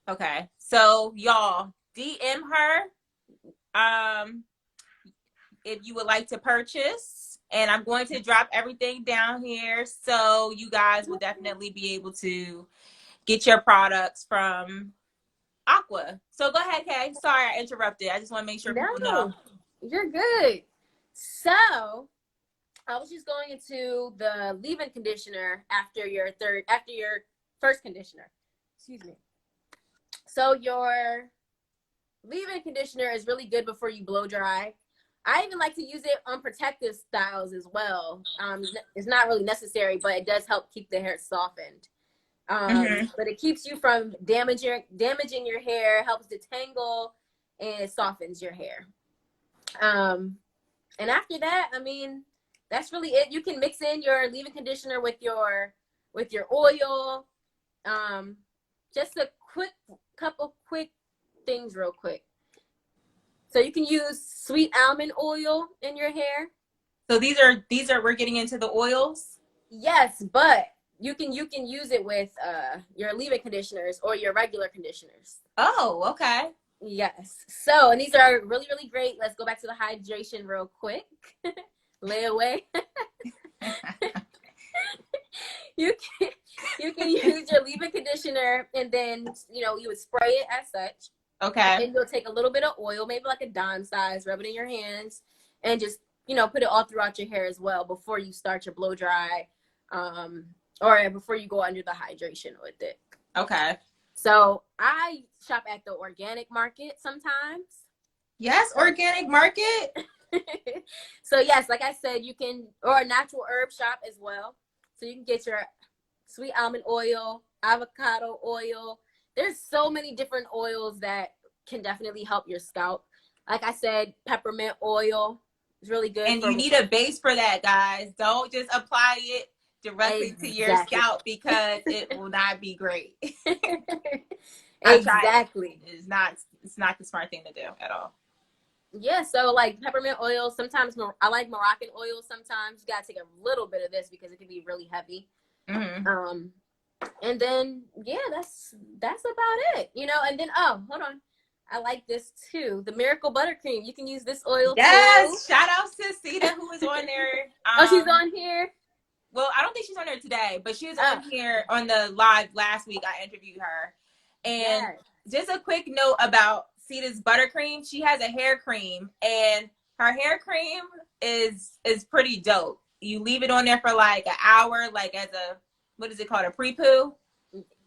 Okay. So y'all DM her if you would like to purchase, and I'm going to drop everything down here so you guys will definitely be able to get your products from Aqua. So go ahead, Kay. Sorry I interrupted. I just want to make sure people know. No, you're good. So I was just going into the leave-in conditioner after your first conditioner. Excuse me. So your leave-in conditioner is really good before you blow dry. I even like to use it on protective styles as well. It's not really necessary, but it does help keep the hair softened. But it keeps you from damaging your hair, helps detangle, and it softens your hair. And after that, I mean, that's really it. You can mix in your leave-in conditioner with your oil. Just a couple quick things real quick. So you can use sweet almond oil in your hair. So these are we're getting into the oils. Yes, but you can use it with your leave-in conditioners or your regular conditioners. Oh, okay. Yes. So, and these are really, really great. Let's go back to the hydration real quick. Lay away. you can use your leave-in conditioner, and then you would spray it as such. Okay. And you'll take a little bit of oil, maybe like a dime size, rub it in your hands, and just put it all throughout your hair as well before you start your blow dry, or before you go under the hydration with it. Okay. So I shop at the organic market sometimes. Yes, organic market. So yes, like I said, you can, or a natural herb shop as well. So you can get your sweet almond oil, avocado oil. There's so many different oils that can definitely help your scalp. Like I said, peppermint oil is really good. And you need a base for that, guys. Don't just apply it directly to your scalp because it will not be great. Exactly. It's not the smart thing to do at all. Yeah, so like peppermint oil, sometimes I like Moroccan oil sometimes. You gotta take a little bit of this because it can be really heavy. Mm-hmm. And then yeah, that's about it. And then hold on. I like this too. The Miracle Buttercream. You can use this oil too. Yes, shout out to Sita who is on there. She's on here? Well, I don't think she's on there today, but she was on here on the live last week. I interviewed her. And just a quick note about Sita's Buttercream. She has a hair cream, and her hair cream is pretty dope. You leave it on there for like an hour, like as a, what is it called, a pre-poo?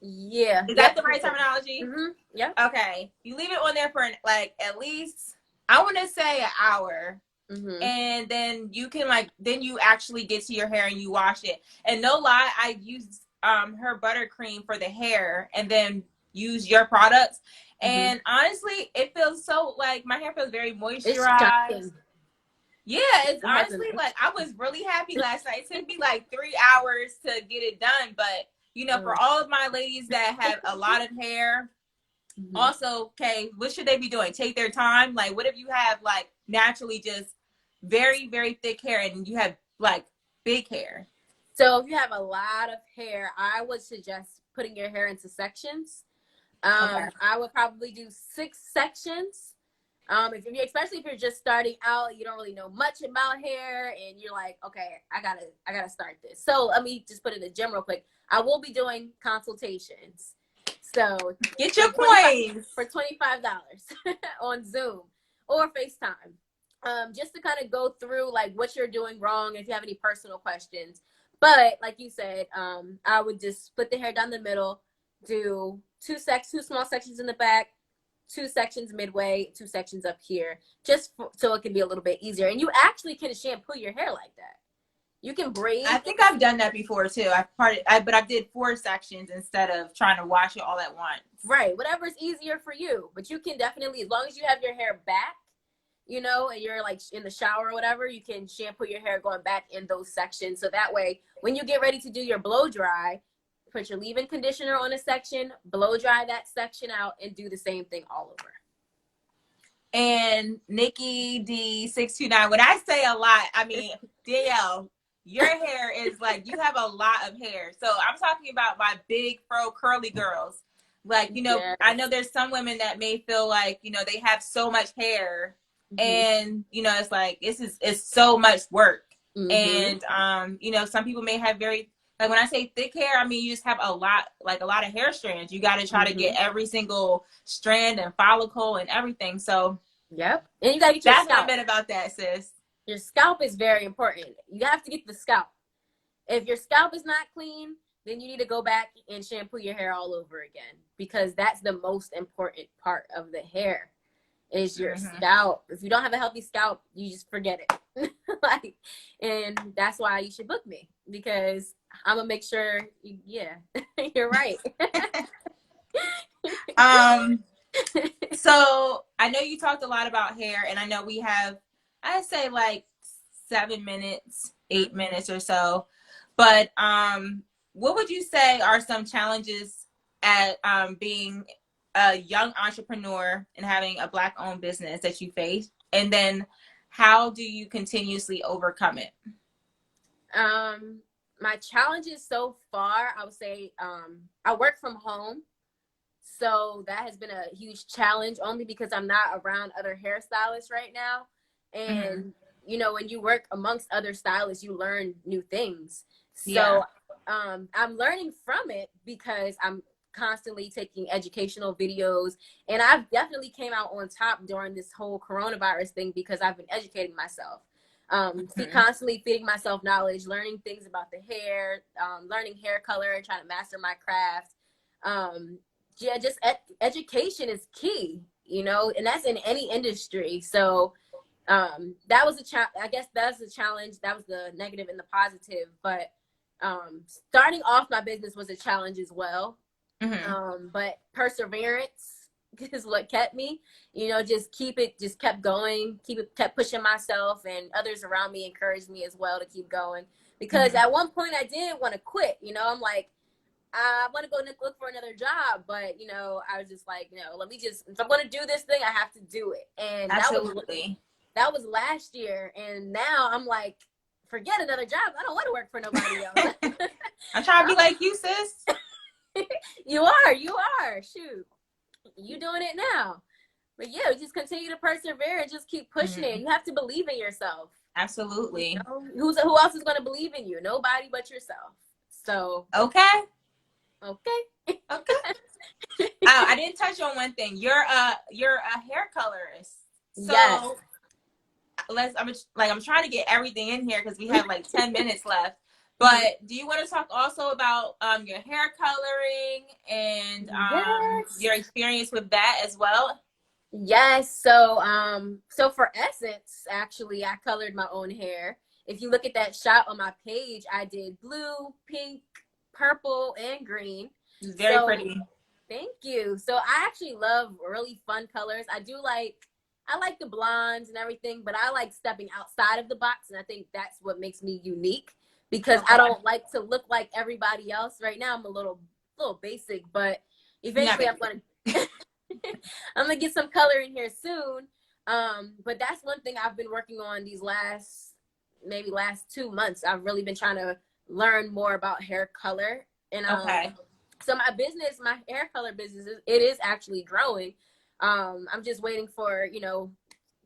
Yeah. Is that the right terminology? Mm-hmm. Yeah. Okay. You leave it on there for like at least, I want to say an hour. Mm-hmm. And then you can then you actually get to your hair and you wash it. And no lie, I used her buttercream for the hair and then use your products. Mm-hmm. And honestly, it feels so like my hair feels very moisturized. Yeah, it's It hasn't. honestly like I was really happy last night. It took me like 3 hours to get it done, but you know, for all of my ladies that have a lot of hair, also, okay, what should they be doing? Take their time. Like, what if you have like naturally just very, very thick hair and you have like big hair? So if you have a lot of hair, I would suggest putting your hair into sections. Okay. I would probably do 6 sections. If you, especially if you're just starting out, you don't really know much about hair, and you're like, okay, I gotta start this. So let me just put in the gym real quick. I will be doing consultations. So Get for your 25 coins. for $25 on Zoom or FaceTime. Just to kind of go through like what you're doing wrong, if you have any personal questions. But like you said, I would just split the hair down the middle, do two small sections in the back, 2 sections midway, 2 sections up here, just so it can be a little bit easier. And you actually can shampoo your hair like that. You can braid. I think I've done that before too. But I did 4 sections instead of trying to wash it all at once. Right, whatever's easier for you. But you can definitely, as long as you have your hair back, you know, and you're like in the shower or whatever, you can shampoo your hair going back in those sections. So that way, when you get ready to do your blow dry, put your leave-in conditioner on a section, blow dry that section out, and do the same thing all over. And Nikki D629, when I say a lot, I mean, Danielle, your hair is like, you have a lot of hair. So I'm talking about my big fro curly girls. Like, you know, Yes. I know there's some women that may feel like, you know, they have so much hair and, you know, it's like, it's so much work. And, you know, some people may have very, like when I say thick hair, I mean, you just have a lot of hair strands. You got to try to get every single strand and follicle and everything. So yep. And you got to get your that's scalp. what I meant about that, sis. Your scalp is very important. You have to get the scalp. If your scalp is not clean, then you need to go back and shampoo your hair all over again, because that's the most important part of the hair is your scalp. If you don't have a healthy scalp, you just forget it. Like, and that's why you should book me, because I'm gonna make sure yeah, you're right. So I know you talked a lot about hair, and I know we have, I'd say like 7 minutes, 8 minutes or so. But what would you say are some challenges at being a young entrepreneur and having a Black-owned business that you face? And then how do you continuously overcome it? My challenges so far, I would say, I work from home. So that has been a huge challenge, only because I'm not around other hairstylists right now. And, you know, when you work amongst other stylists, you learn new things. So I'm learning from it because I'm constantly taking educational videos. And I've definitely came out on top during this whole coronavirus thing because I've been educating myself. Constantly feeding myself knowledge, learning things about the hair, learning hair color, and trying to master my craft. Yeah, just education is key, you know, and that's in any industry. So that was I guess that's the challenge. That was the negative and the positive. But starting off my business was a challenge as well. But perseverance is what kept me, you know, just kept going, kept pushing myself, and others around me encouraged me as well to keep going. Because at one point I did want to quit, you know, I'm like, I want to go look for another job, but, you know, I was just like, you know, if I'm going to do this thing, I have to do it. And that was last year. And now I'm like, forget another job. I don't want to work for nobody else. I'm trying to be like you, sis. You are. Shoot. You doing it now. But yeah, just continue to persevere and just keep pushing it. You have to believe in yourself. Absolutely. You know? Who else is going to believe in you? Nobody but yourself. So okay. I didn't touch on one thing. You're a hair colorist. So yes. I'm trying to get everything in here because we have like 10 minutes left. But do you want to talk also about your hair coloring and your experience with that as well? Yes. So for Essence, actually, I colored my own hair. If you look at that shot on my page, I did blue, pink, purple, and green. It's very pretty. Thank you. So I actually love really fun colors. I I like the blondes and everything, but I like stepping outside of the box, and I think that's what makes me unique because I don't like to look like everybody else. Right now, I'm a little basic, but eventually I'm gonna get some color in here soon. But that's one thing I've been working on these last 2 months. I've really been trying to learn more about hair color, and so my hair color business, it is actually growing. I'm just waiting for,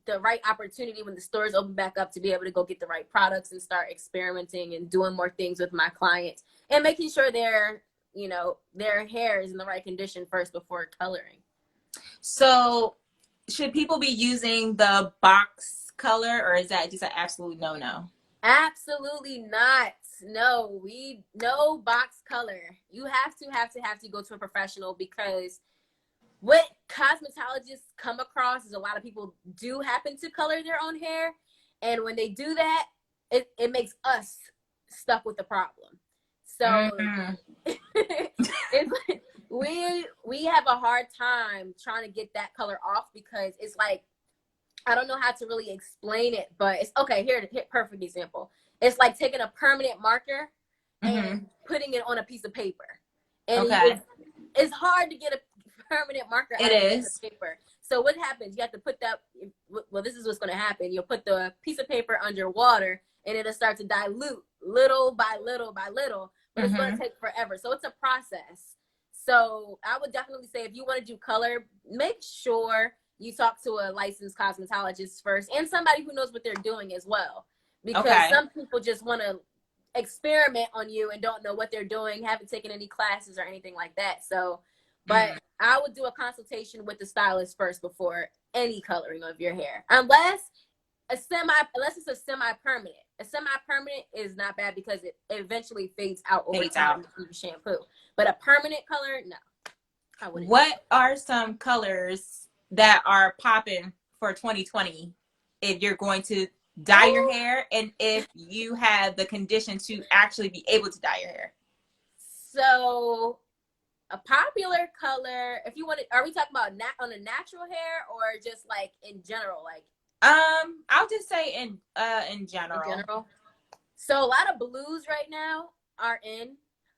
the right opportunity when the stores open back up to be able to go get the right products and start experimenting and doing more things with my clients and making sure their hair is in the right condition first before coloring. So should people be using the box color, or is that just an absolute no? Absolutely not. No box color. You have to go to a professional, because what cosmetologists come across is a lot of people do happen to color their own hair, and when they do that, it makes us stuck with the problem. So we have a hard time trying to get that color off, because it's like, I don't know how to really explain it, but it's okay. Here, perfect example. It's like taking a permanent marker and putting it on a piece of paper, and it's hard to get a permanent marker out of a piece of paper. So what happens? You have to put that. Well, this is what's going to happen. You'll put the piece of paper under water, and it'll start to dilute little by little by little. But it's going to take forever. So it's a process. So I would definitely say, if you want to do color, make sure you talk to a licensed cosmetologist first, and somebody who knows what they're doing as well. Because some people just want to experiment on you and don't know what they're doing, haven't taken any classes or anything like that. So, but I would do a consultation with the stylist first before any coloring of your hair, unless it's a semi-permanent. A semi-permanent is not bad because it eventually fades out over time with the shampoo. But a permanent color, no, I wouldn't. What are some colors that are popping for 2020 if you're going to dye your hair, and if you have the condition to actually be able to dye your hair? So a popular color, if you want to, are we talking about on a natural hair or just like in general? Like, I'll just say in general. In general. So a lot of blues right now are in,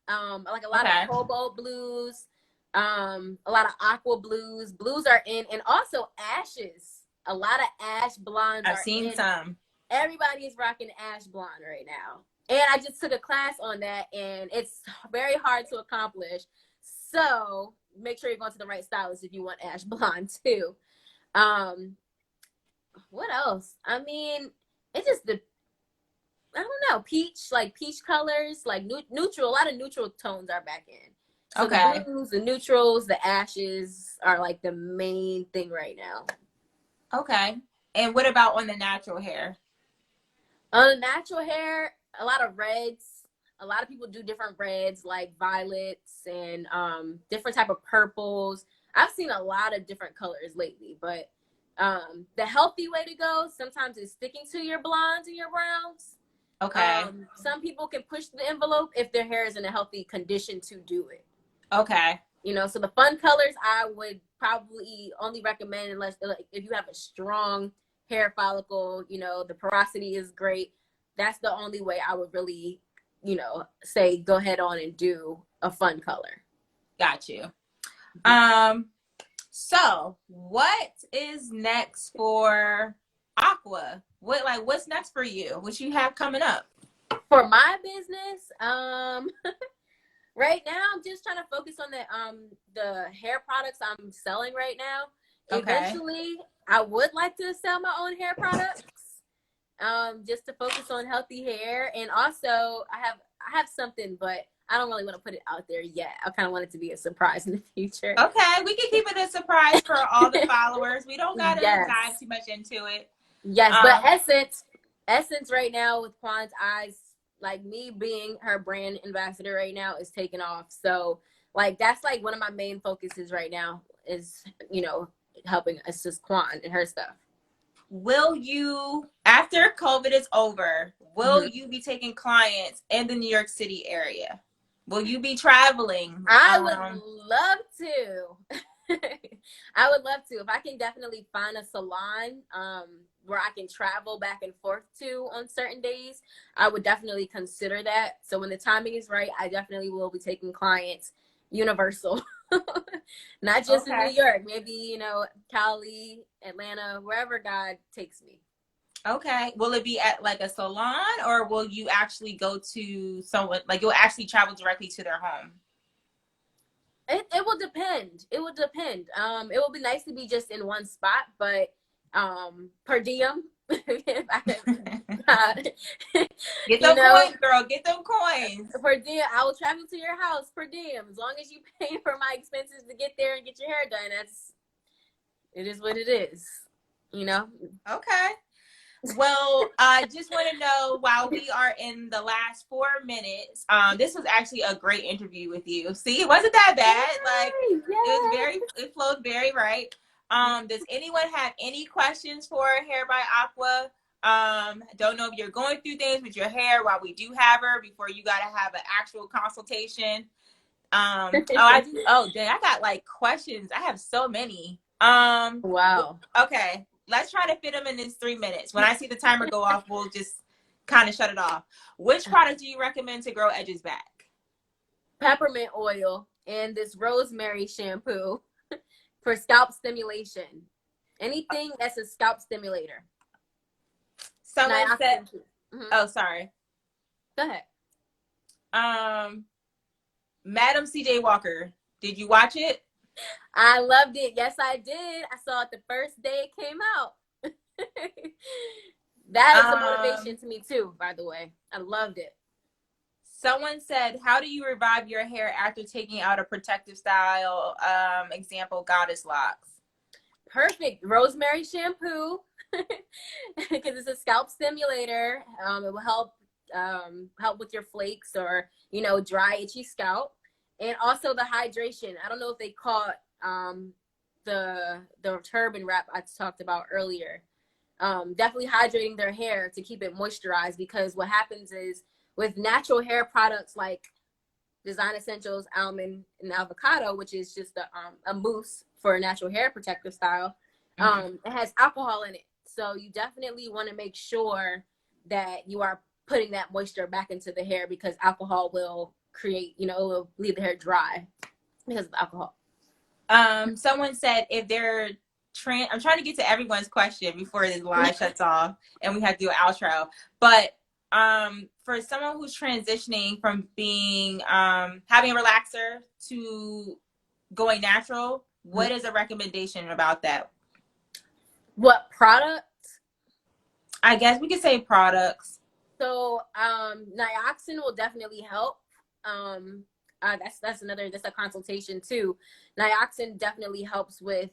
like a lot of cobalt blues, a lot of aqua blues. Blues are in, and also ashes. A lot of ash blondes. I've seen some. Everybody is rocking ash blonde right now. And I just took a class on that, and it's very hard to accomplish. So make sure you're going to the right stylist if you want ash blonde too. What else? I mean, it's just I don't know, peach colors, like neutral. A lot of neutral tones are back in. So the blues, the neutrals, the ashes are like the main thing right now. Okay. And what about on the natural hair? On the natural hair, a lot of reds. A lot of people do different reds, like violets and different type of purples. I've seen a lot of different colors lately, but the healthy way to go sometimes is sticking to your blondes and your browns. Okay. Some people can push the envelope if their hair is in a healthy condition to do it. Okay. So the fun colors I would probably only recommend unless, like, if you have a strong hair follicle, the porosity is great. That's the only way I would really, say go ahead on and do a fun color. Got you. So what is next for Aqua? What's next for you? What you have coming up? For my business, right now I'm just trying to focus on the hair products I'm selling right now. Okay. Eventually, I would like to sell my own hair products, just to focus on healthy hair. And also, I have something, but I don't really want to put it out there yet. I kind of want it to be a surprise in the future. Okay, we can keep it a surprise for all the followers. We don't gotta dive too much into it. Yes, but Essence right now with Quan's Eyes, like me being her brand ambassador right now, is taking off. So like that's like one of my main focuses right now is, helping assist Quan and her stuff. Will you, after COVID is over, will you be taking clients in the New York City area? Will you be traveling? I would love to. I would love to. If I can definitely find a salon where I can travel back and forth to on certain days, I would definitely consider that. So when the timing is right, I definitely will be taking clients universal. Not just in New Okay. York, maybe, you know, Cali, Atlanta, wherever God takes me. Okay. Will it be at like a salon, or will you actually go to someone, like you'll actually travel directly to their home? It will depend. It will depend. It will be nice to be just in one spot, but per diem, if Get you them know, coins, girl. Get them coins. per diem, I will travel to your house per diem as long as you pay for my expenses to get there and get your hair done. It is what it is, you know. Okay. Well, I just want to know, while we are in the last 4 minutes, this was actually a great interview with you. See, it wasn't that bad. Like, Yay, yay. it flowed very right. Does anyone have any questions for Hair by Aqua? Don't know if you're going through things with your hair while we do have her before you got to have an actual consultation. Oh, dang, I got like questions. I have so many. Wow. Okay, let's try to fit them in this 3 minutes. When I see the timer go off, we'll just kind of shut it off. Which product do you recommend to grow edges back? Peppermint oil and this rosemary shampoo for scalp stimulation. Anything that's a scalp stimulator. Someone said, Mm-hmm. oh, sorry. Go ahead. Madam CJ Walker, did you watch it? I loved it. Yes, I did. I saw it the first day it came out. That is a motivation to me too, by the way. I loved it. Someone said, how do you revive your hair after taking out a protective style, example, goddess locks? Perfect. Rosemary shampoo, because it's a scalp stimulator. It will help with your flakes or, you know, dry, itchy scalp. And also the hydration. I don't know if they caught the turban wrap I talked about earlier. Definitely hydrating their hair to keep it moisturized, because what happens is with natural hair products like Design Essentials, almond, and avocado, which is just a mousse for a natural hair protective style, it has alcohol in it. So you definitely want to make sure that you are putting that moisture back into the hair, because alcohol will create, you know, it will leave the hair dry because of alcohol. Someone said, if they're I'm trying to get to everyone's question before this live shuts off and we have to do an outro. But for someone who's transitioning from being having a relaxer to going natural, what is a recommendation about that? What product? I guess we could say products. So Nioxin will definitely help. That's a consultation too. Nioxin definitely helps with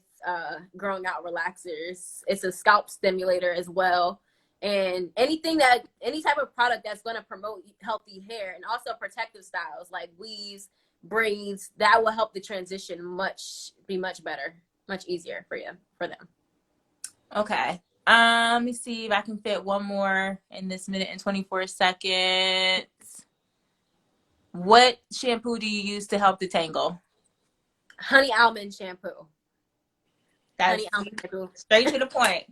growing out relaxers. It's a scalp stimulator as well. And any type of product that's going to promote healthy hair, and also protective styles like weaves, braids, that will help the transition be much better, much easier for them. Okay. Let me see if I can fit one more in this minute and 24 seconds. What shampoo do you use to help detangle? Honey almond shampoo. That's Almond shampoo. Straight to the point.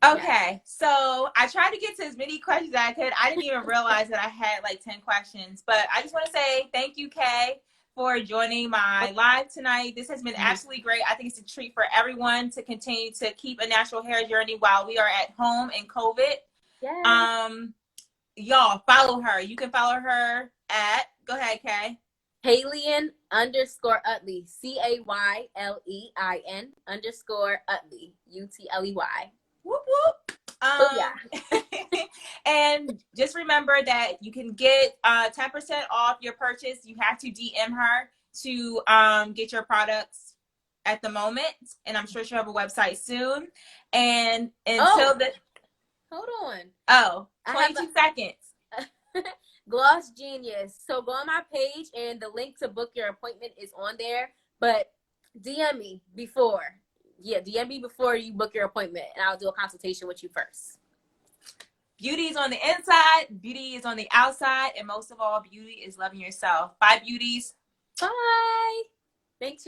Okay, so I tried to get to as many questions as I could. I didn't even realize that I had like 10 questions, but I just want to say thank you, Kay, for joining my live tonight. This has been absolutely great. I think it's a treat for everyone to continue to keep a natural hair journey while we are at home in COVID. Yes. Y'all follow her. You can follow her at, go ahead, Kay. Kayleigh _Utley, CAYLEIN _Utley, UTLEY. Whoop whoop. And just remember that you can get 10% off your purchase. You have to DM her to get your products at the moment, and I'm sure she'll have a website soon. And until hold on. 22 seconds. Gloss Genius. So go on my page, and the link to book your appointment is on there. But DM me before. Yeah, DM me before you book your appointment, and I'll do a consultation with you first. Beauty is on the inside, beauty is on the outside, and most of all, beauty is loving yourself. Bye, beauties. Bye. Thanks.